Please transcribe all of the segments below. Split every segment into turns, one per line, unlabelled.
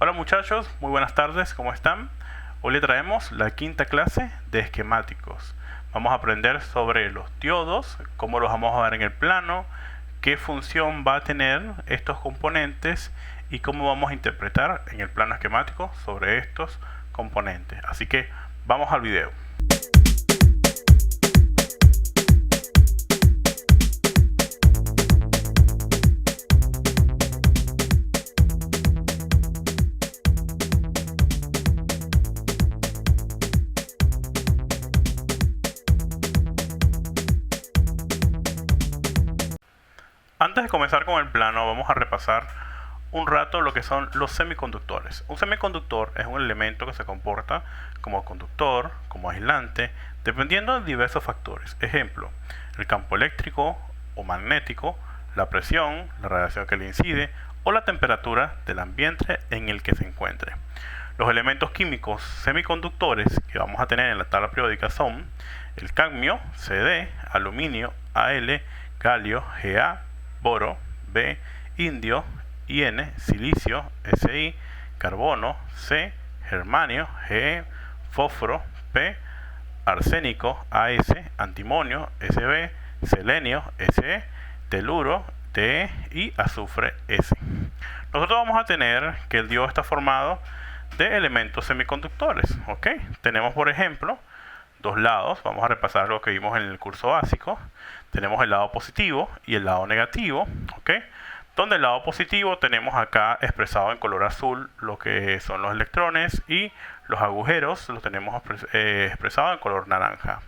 Hola muchachos, muy buenas tardes, ¿cómo están? Hoy le traemos la quinta clase de esquemáticos. Vamos a aprender sobre los diodos, cómo los vamos a ver en el plano, qué función va a tener estos componentes y cómo vamos a interpretar en el plano esquemático sobre estos componentes. Así que vamos al video. Antes de comenzar con el plano, vamos a repasar un rato lo que son los semiconductores. Un semiconductor es un elemento que se comporta como conductor, como aislante, dependiendo de diversos factores. Ejemplo, el campo eléctrico o magnético, la presión, la radiación que le incide o la temperatura del ambiente en el que se encuentre. Los elementos químicos semiconductores que vamos a tener en la tabla periódica son el cadmio, Cd, aluminio, Al, galio, Ga, boro, B, indio, In, silicio, Si, carbono, C, germanio, Ge, fósforo, P, arsénico, As, antimonio, Sb, selenio, Se, teluro, Te y azufre, S. Nosotros vamos a tener que el diodo está formado de elementos semiconductores, ¿ok? Tenemos, por ejemplo, dos lados. Vamos a repasar lo que vimos en el curso básico. Tenemos el lado positivo y el lado negativo, ¿ok? Donde el lado positivo tenemos acá expresado en color azul lo que son los electrones y los agujeros los tenemos expresado en color naranja.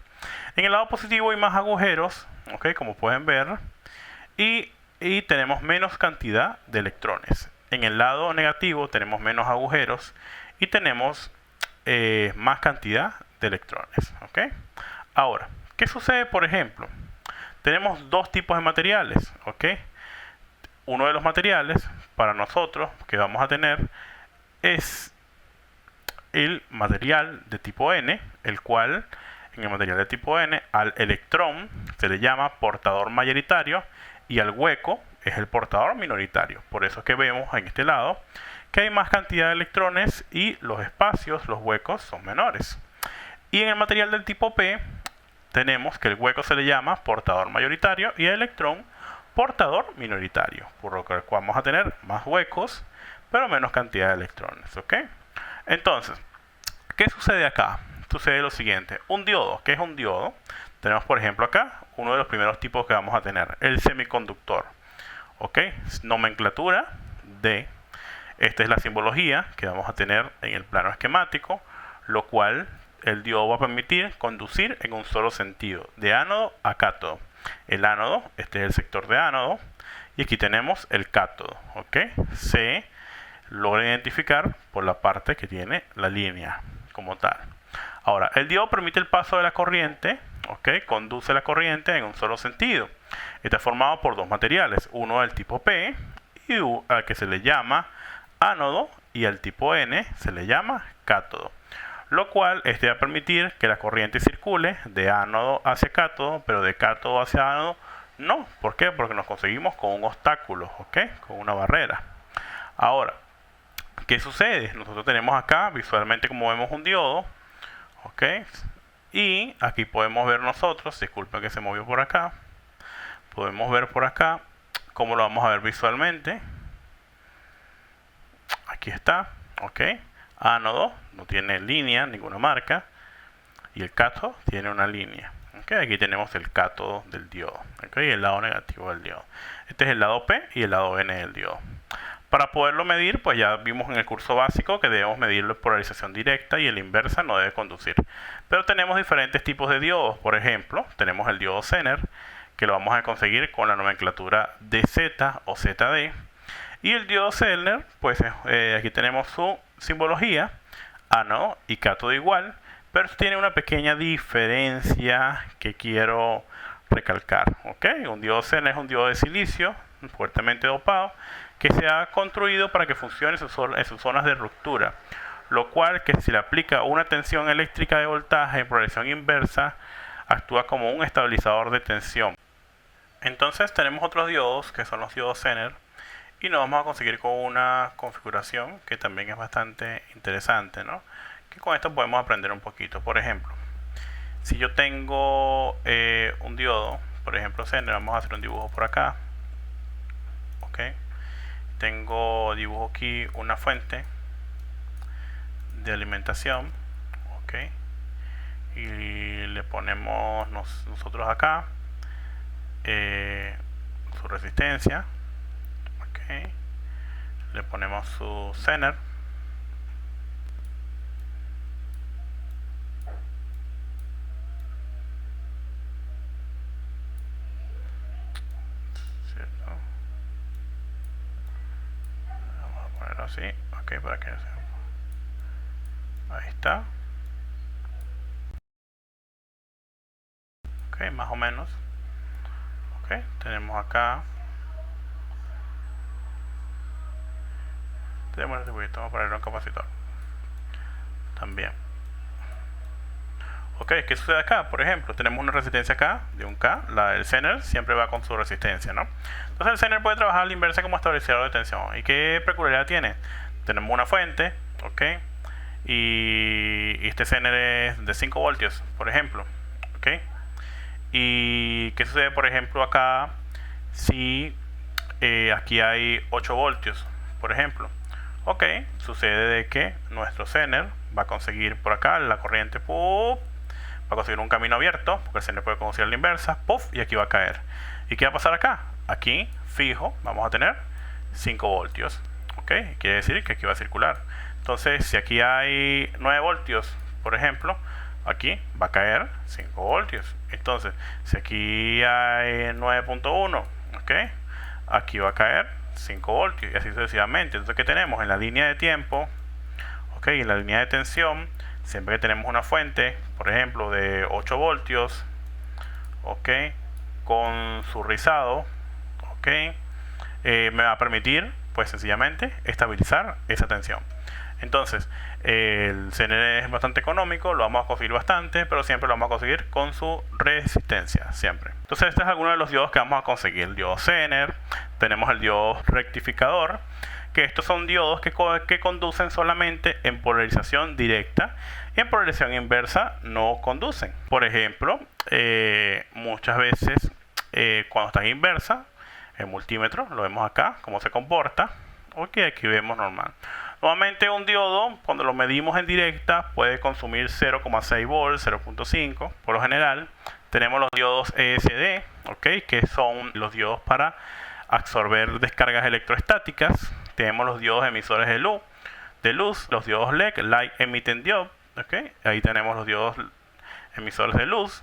En el lado positivo hay más agujeros, ¿ok? Como pueden ver, y tenemos menos cantidad de electrones. En el lado negativo tenemos menos agujeros y tenemos más cantidad de electrones, ¿ok? Ahora, ¿qué sucede, por ejemplo? Tenemos dos tipos de materiales, ¿ok? Uno de los materiales para nosotros que vamos a tener es el material de tipo N, el cual en el material de tipo N al electrón se le llama portador mayoritario y al hueco es el portador minoritario. Por eso es que vemos en este lado que hay más cantidad de electrones y los espacios, los huecos, son menores. Y en el material del tipo P tenemos que el hueco se le llama portador mayoritario y el electrón portador minoritario, por lo que vamos a tener más huecos pero menos cantidad de electrones, ¿ok? Entonces, ¿qué sucede acá? Sucede lo siguiente: un diodo. ¿Qué es un diodo? Tenemos, por ejemplo, acá uno de los primeros tipos que vamos a tener, el semiconductor, ¿ok? Nomenclatura de. Esta es la simbología que vamos a tener en el plano esquemático, lo cual el diodo va a permitir conducir en un solo sentido, de ánodo a cátodo. El ánodo, este es el sector de ánodo, y aquí tenemos el cátodo, ¿ok? Se logra identificar por la parte que tiene la línea como tal. Ahora, el diodo permite el paso de la corriente, ¿ok? Conduce la corriente en un solo sentido. Está formado por dos materiales, uno del tipo P y al que se le llama ánodo, y al tipo N se le llama cátodo, lo cual va a permitir que la corriente circule de ánodo hacia cátodo, pero de cátodo hacia ánodo no. ¿Por qué? Porque nos conseguimos con un obstáculo, ¿ok? Con una barrera. Ahora, ¿qué sucede? Nosotros tenemos acá visualmente, como vemos, un diodo, ¿ok? Y aquí podemos ver nosotros, disculpen que se movió por acá, podemos ver por acá cómo lo vamos a ver visualmente. Aquí está, ¿ok? Ánodo no tiene línea, ninguna marca, y el cátodo tiene una línea, ¿okay? Aquí tenemos el cátodo del diodo, ¿okay? Y el lado negativo del diodo. Este es el lado P y el lado N del diodo. Para poderlo medir, pues ya vimos en el curso básico que debemos medir la polarización directa y la inversa no debe conducir. Pero tenemos diferentes tipos de diodos. Por ejemplo, tenemos el diodo Zener, que lo vamos a conseguir con la nomenclatura DZ o ZD. Y el diodo Zener, pues aquí tenemos su simbología, ánodo y cátodo igual, pero tiene una pequeña diferencia que quiero recalcar, ¿ok? Un diodo Zener es un diodo de silicio fuertemente dopado que se ha construido para que funcione en sus zonas de ruptura, lo cual que si le aplica una tensión eléctrica de voltaje en progresión inversa actúa como un estabilizador de tensión. Entonces tenemos otros diodos que son los diodos Zener, Y nos vamos a conseguir con una configuración que también es bastante interesante, ¿no? Que con esto podemos aprender un poquito. Por ejemplo, si yo tengo un diodo, por ejemplo Zener, vamos a hacer un dibujo por acá. Ok. Tengo dibujo aquí una fuente de alimentación. Ok. Y le ponemos nosotros acá su resistencia. Ok. Le ponemos su Zener. ¿Cierto? Vamos a ponerlo así. Ok, para que ahí está. Ok, más o menos. Ok, tenemos acá. Tenemos el circuito, vamos a ponerlo en capacitor. También. Ok, ¿qué sucede acá? Por ejemplo, tenemos una resistencia acá de un K. El Zener siempre va con su resistencia, ¿no? Entonces el Zener puede trabajar a la inversa como estabilizador de tensión. ¿Y qué peculiaridad tiene? Tenemos una fuente, ok, y este Zener es de 5 voltios, por ejemplo, ok. ¿Y qué sucede, por ejemplo, acá si aquí hay 8 voltios, por ejemplo? Ok, sucede de que nuestro Zener va a conseguir por acá la corriente, ¡puf!, va a conseguir un camino abierto, porque el Zener puede conducir a la inversa, ¡puf!, y aquí va a caer. ¿Y qué va a pasar acá? Aquí, fijo, vamos a tener 5 voltios, ok, quiere decir que aquí va a circular. Entonces, si aquí hay 9 voltios, por ejemplo, aquí va a caer 5 voltios. Entonces, si aquí hay 9.1, ok, aquí va a caer 5 voltios y así sucesivamente. Entonces, ¿qué tenemos? En la línea de tiempo, ok, en la línea de tensión, siempre que tenemos una fuente, por ejemplo, de 8 voltios, ok, con su rizado, ok, me va a permitir, pues sencillamente, estabilizar esa tensión. Entonces, el Zener es bastante económico, lo vamos a conseguir bastante, pero siempre lo vamos a conseguir con su resistencia, siempre. Entonces, este es alguno de los diodos que vamos a conseguir. El diodo Zener, tenemos el diodo rectificador, que estos son diodos que conducen solamente en polarización directa y en polarización inversa no conducen. Por ejemplo, muchas veces cuando está en inversa, el multímetro, lo vemos acá, cómo se comporta. Ok, aquí vemos normal. Nuevamente un diodo, cuando lo medimos en directa, puede consumir 0,6 volts, 0,5. Por lo general, tenemos los diodos ESD, okay, que son los diodos para absorber descargas electrostáticas. Tenemos los diodos emisores de luz, los diodos LED, Light Emitting Diode, okay. Ahí tenemos los diodos emisores de luz.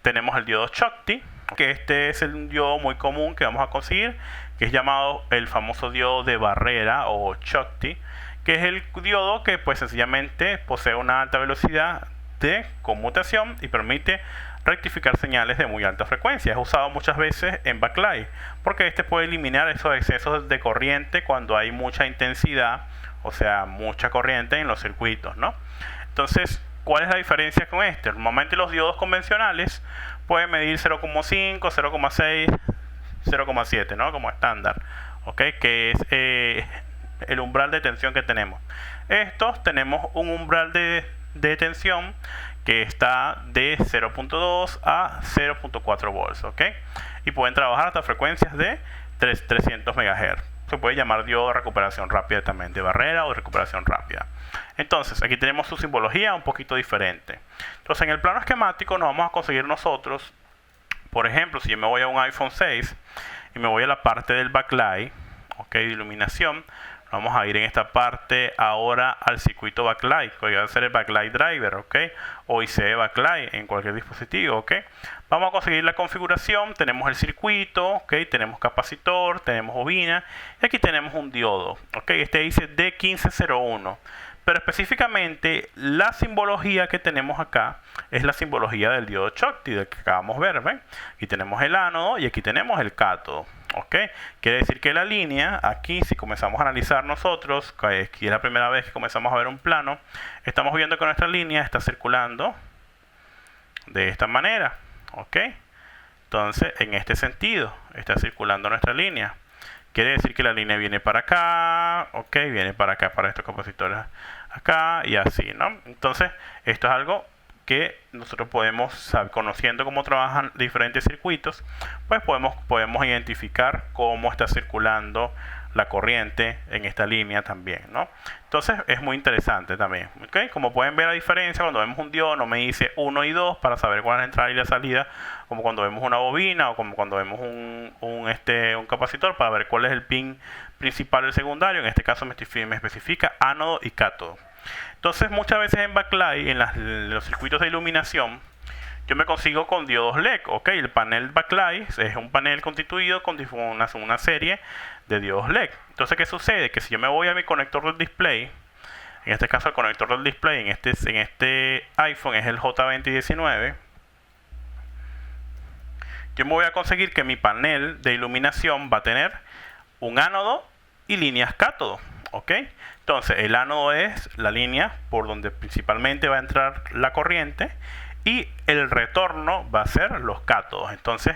Tenemos el diodo Schottky, que este es el diodo muy común que vamos a conseguir, que es llamado el famoso diodo de barrera o Schottky, que es el diodo que pues sencillamente posee una alta velocidad de conmutación y permite rectificar señales de muy alta frecuencia. Es usado muchas veces en backlight porque este puede eliminar esos excesos de corriente cuando hay mucha intensidad, o sea, mucha corriente en los circuitos, ¿no? Entonces, ¿cuál es la diferencia con este? Normalmente los diodos convencionales pueden medir 0,5, 0,6, 0,7, ¿no? Como estándar, ¿ok? Que es el umbral de tensión que tenemos. Estos tenemos un umbral de tensión que está de 0.2 a 0.4 volts, ¿ok? Y pueden trabajar hasta frecuencias de 300 MHz. Se puede llamar diodo de recuperación rápida también, de barrera o de recuperación rápida. Entonces, aquí tenemos su simbología un poquito diferente. Entonces, en el plano esquemático nos vamos a conseguir nosotros, por ejemplo, si yo me voy a un iPhone 6 y me voy a la parte del backlight, ok, de iluminación, vamos a ir en esta parte ahora al circuito backlight, que va a ser el backlight driver, ok, o IC backlight en cualquier dispositivo, ok. Vamos a conseguir la configuración, tenemos el circuito, ok, tenemos capacitor, tenemos bobina, y aquí tenemos un diodo, ok, este dice D1501. Pero específicamente la simbología que tenemos acá es la simbología del diodo Schottky, del que acabamos de ver, ¿ven? Aquí tenemos el ánodo y aquí tenemos el cátodo, ¿ok? Quiere decir que la línea, aquí si comenzamos a analizar nosotros, que es la primera vez que comenzamos a ver un plano, estamos viendo que nuestra línea está circulando de esta manera, ¿ok? Entonces, en este sentido, está circulando nuestra línea. quiere decir que la línea viene para acá, ok, viene para acá, para estos capacitores acá y así, ¿no? Entonces, esto es algo que nosotros podemos, conociendo cómo trabajan diferentes circuitos, pues podemos identificar cómo está circulando la corriente en esta línea también, ¿no? Entonces es muy interesante también, ¿ok? Como pueden ver la diferencia, cuando vemos un diodo no me dice 1 y 2 para saber cuál es la entrada y la salida, como cuando vemos una bobina o como cuando vemos un capacitor para ver cuál es el pin principal o el secundario. En este caso me especifica ánodo y cátodo. Entonces muchas veces en backlight, en los circuitos de iluminación, yo me consigo con diodos LED, ok, el panel backlight es un panel constituido con una serie de diodos LED. Entonces, ¿qué sucede? Que si yo me voy a mi conector del display, en este caso el conector del display en este iPhone es el J2019, yo me voy a conseguir que mi panel de iluminación va a tener un ánodo y líneas cátodo, ok. Entonces, el ánodo es la línea por donde principalmente va a entrar la corriente y el retorno va a ser los cátodos. Entonces,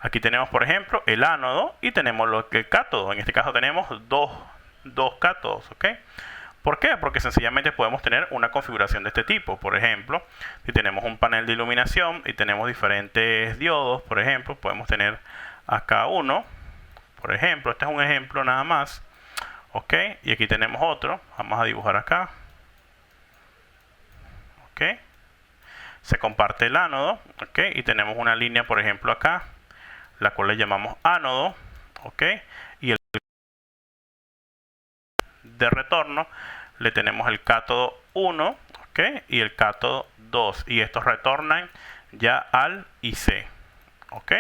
aquí tenemos, por ejemplo, el ánodo y tenemos el cátodo. En este caso tenemos dos cátodos, ¿ok? ¿Por qué? Porque sencillamente podemos tener una configuración de este tipo. Por ejemplo, si tenemos un panel de iluminación y tenemos diferentes diodos, por ejemplo, podemos tener acá uno, por ejemplo, este es un ejemplo nada más, ¿ok? Y aquí tenemos otro, vamos a dibujar acá, ¿ok? Se comparte el ánodo, ¿ok? Y tenemos una línea, por ejemplo, acá, la cual le llamamos ánodo, ¿ok? Y el de retorno le tenemos el cátodo 1, ¿ok? Y el cátodo 2. Y estos retornan ya al IC, ¿ok?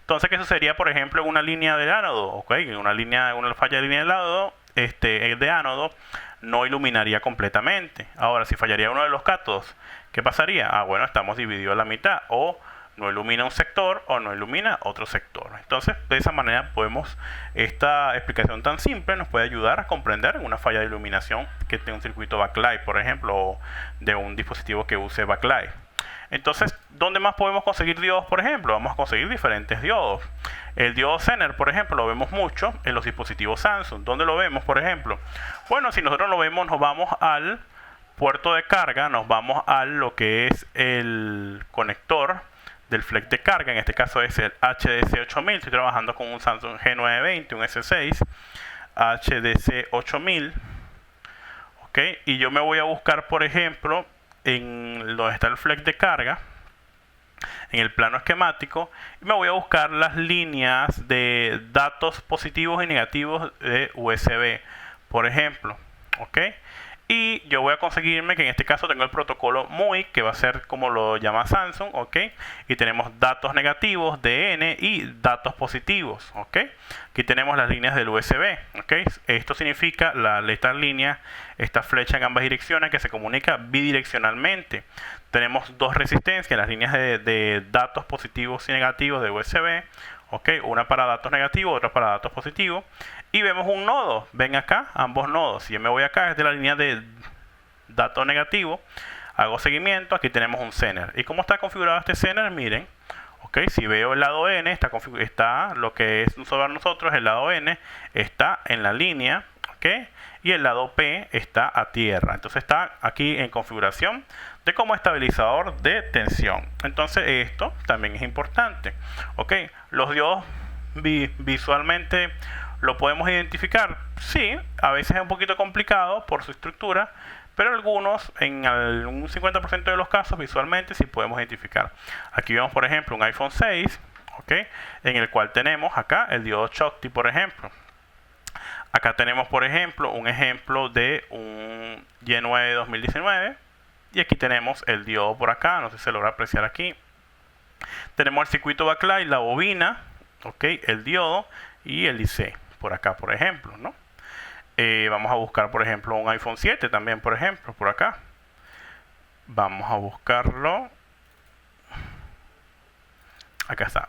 Entonces, ¿qué sucedería, por ejemplo, en una línea de ánodo? ¿Ok? En una falla de línea de ánodo, de ánodo no iluminaría completamente. Ahora, si fallaría uno de los cátodos, ¿qué pasaría? Ah, bueno, estamos divididos a la mitad, o no ilumina un sector o no ilumina otro sector. Entonces, de esa manera esta explicación tan simple nos puede ayudar a comprender una falla de iluminación que tenga un circuito backlight, por ejemplo, o de un dispositivo que use backlight. Entonces, ¿dónde más podemos conseguir diodos, por ejemplo? Vamos a conseguir diferentes diodos. El diodo Zener, por ejemplo, lo vemos mucho en los dispositivos Samsung. ¿Dónde lo vemos, por ejemplo? Bueno, si nosotros lo vemos, nos vamos al puerto de carga, nos vamos a lo que es el conector del flex de carga. En este caso es el HDC8000. Estoy trabajando con un Samsung G920, un S6 HDC8000. ¿Ok? Y yo me voy a buscar, por ejemplo, en donde está el flex de carga, en el plano esquemático, y me voy a buscar las líneas de datos positivos y negativos de USB, por ejemplo, ¿ok? Y yo voy a conseguirme que en este caso tengo el protocolo MUI, que va a ser como lo llama Samsung, ¿ok? Y tenemos datos negativos, DN, y datos positivos, ¿ok? Aquí tenemos las líneas del USB, ¿ok? Esto significa esta línea, esta flecha en ambas direcciones que se comunica bidireccionalmente. Tenemos dos resistencias, las líneas de datos positivos y negativos de USB, ¿ok? Una para datos negativos, otra para datos positivos. Y vemos un nodo, ven acá, ambos nodos. Si yo me voy acá, es de la línea de datos negativo, hago seguimiento, aquí tenemos un Zener. ¿Y cómo está configurado este Zener? Miren, ok, si veo el lado N, está lo que es sobre nosotros, el lado N está en la línea, ok, y el lado P está a tierra. Entonces está aquí en configuración de como estabilizador de tensión. Entonces esto también es importante, ok. Los diodos visualmente ¿lo podemos identificar? Sí, a veces es un poquito complicado por su estructura, pero algunos, en un 50% de los casos, visualmente sí podemos identificar. Aquí vemos, por ejemplo, un iPhone 6, ¿ok? En el cual tenemos acá el diodo Schottky, por ejemplo. Acá tenemos, por ejemplo, un ejemplo de un Y9 2019. Y aquí tenemos el diodo por acá, no sé si se logra apreciar aquí. Tenemos el circuito backlight, la bobina, ¿ok? El diodo y el IC. Por acá, por ejemplo, ¿no? Vamos a buscar, por ejemplo, un iPhone 7 también, por ejemplo, por acá. Vamos a buscarlo. Acá está.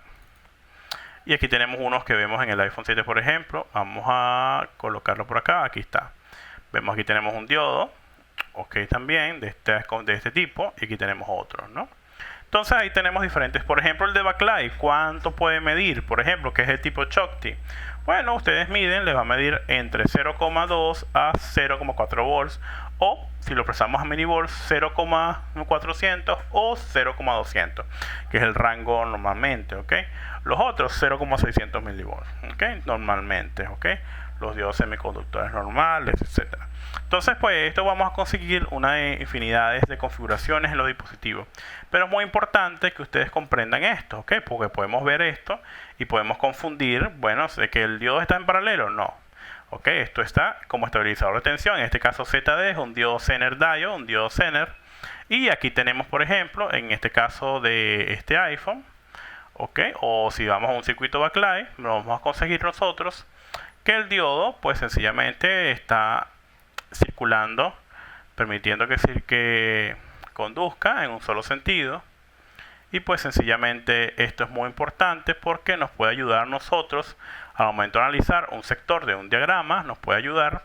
Y aquí tenemos unos que vemos en el iPhone 7, por ejemplo. Vamos a colocarlo por acá. Aquí está. Vemos aquí tenemos un diodo, ok, también de este tipo. Y aquí tenemos otro, ¿no? Entonces ahí tenemos diferentes. Por ejemplo, el de backlight, ¿cuánto puede medir? Por ejemplo, que es el tipo Schottky. Bueno, ustedes miden, les va a medir entre 0,2 a 0,4 volts, o si lo pasamos a millivolts, 0,400 o 0,200, que es el rango normalmente, ¿ok? Los otros 0,600 milivolts, ¿ok? Normalmente, ¿ok? Los diodos semiconductores normales, etcétera. Entonces, pues esto vamos a conseguir una infinidad de configuraciones en los dispositivos. Pero es muy importante que ustedes comprendan esto, ¿ok? Porque podemos ver esto y podemos confundir, bueno, ¿de que el diodo está en paralelo? No. ¿Ok? Esto está como estabilizador de tensión. En este caso ZD es un diodo Zener diode, un diodo Zener. Y aquí tenemos, por ejemplo, en este caso de este iPhone, ¿ok? O si vamos a un circuito backlight, lo vamos a conseguir nosotros que el diodo pues sencillamente está circulando, permitiendo que conduzca en un solo sentido. Y pues sencillamente esto es muy importante porque nos puede ayudar a nosotros al momento de analizar un sector de un diagrama, nos puede ayudar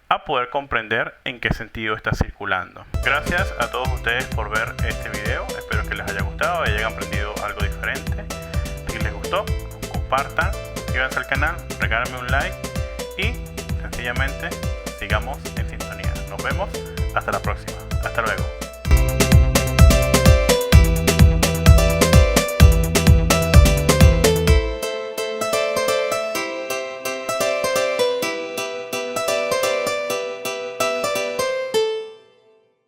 a poder comprender en qué sentido está circulando. Gracias a todos ustedes por ver este video, espero que les haya gustado y hayan aprendido algo diferente. Si les gustó, compartan, suscríbanse al canal, regálenme un like y sencillamente sigamos en sintonía. Nos vemos hasta la próxima. Hasta luego.